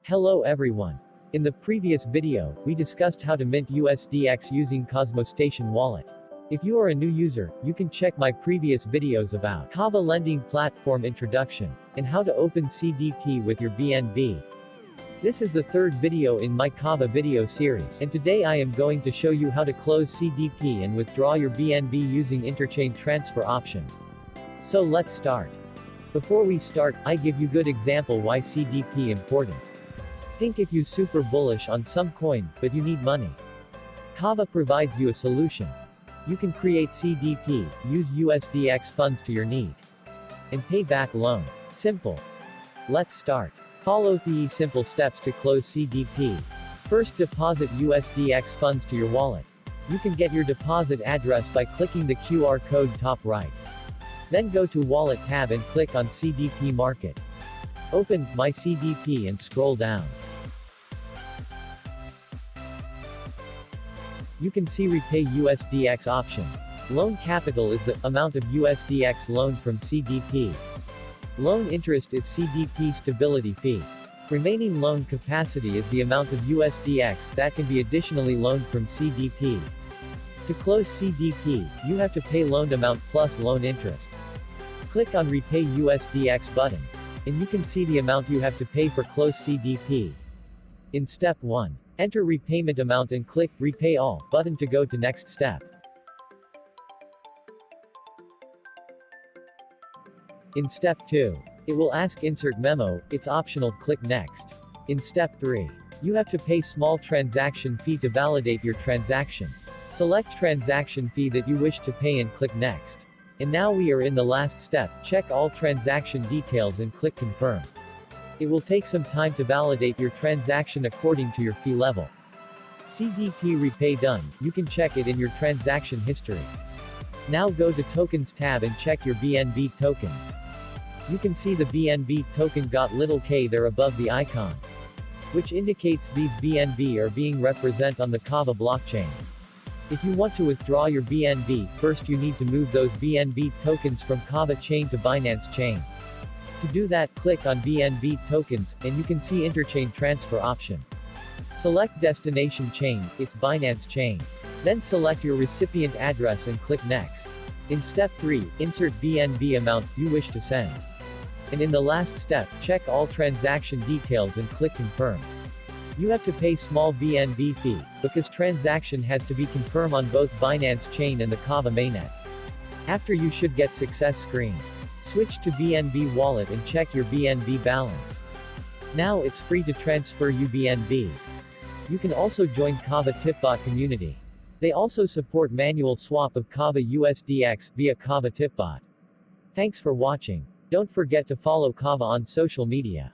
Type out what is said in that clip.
Hello everyone. In the previous video, we discussed how to mint USDX using Cosmostation wallet. If you are a new user, you can check my previous videos about KAVA lending platform introduction, and how to open CDP with your BNB. This is the third video in my KAVA video series, and today I am going to show you how to close CDP and withdraw your BNB using interchain transfer option. So let's start. Before we start, I give you good example why CDP important. Think if you super bullish on some coin, but you need money. KAVA provides you a solution. You can create CDP, use USDX funds to your need, and pay back loan. Simple. Let's start. Follow these simple steps to close CDP. First, deposit USDX funds to your wallet. You can get your deposit address by clicking the QR code top right. Then go to Wallet tab and click on CDP Market. Open My CDP and scroll down. You can see Repay USDX option. Loan capital is the amount of USDX loaned from CDP. Loan interest is CDP stability fee. Remaining loan capacity is the amount of USDX that can be additionally loaned from CDP. To close CDP, you have to pay loaned amount plus loan interest. Click on Repay USDX button, and you can see the amount you have to pay for close CDP. In step 1, enter repayment amount and click Repay All button to go to next step. In step 2, it will ask Insert Memo, it's optional, click Next. In step 3, you have to pay small transaction fee to validate your transaction. Select transaction fee that you wish to pay and click Next. And now we are in the last step, check all transaction details and click Confirm. It will take some time to validate your transaction according to your fee level. CDP Repay done, you can check it in your transaction history. Now go to Tokens tab and check your BNB tokens. You can see the BNB token got little k there above the icon, which indicates these BNB are being represented on the KAVA blockchain. If you want to withdraw your BNB, first you need to move those BNB tokens from KAVA chain to Binance chain. To do that, click on BNB tokens, and you can see interchain transfer option. Select destination chain, it's Binance chain. Then select your recipient address and click Next. In step 3, insert BNB amount you wish to send. And in the last step, check all transaction details and click Confirm. You have to pay small BNB fee, because transaction has to be confirmed on both Binance chain and the KAVA mainnet. After you should get success screen. Switch to BNB wallet and check your BNB balance. Now it's free to transfer BNB. You can also join KAVA Tipbot community. They also support manual swap of KAVA USDX via KAVA Tipbot. Thanks for watching. Don't forget to follow KAVA on social media.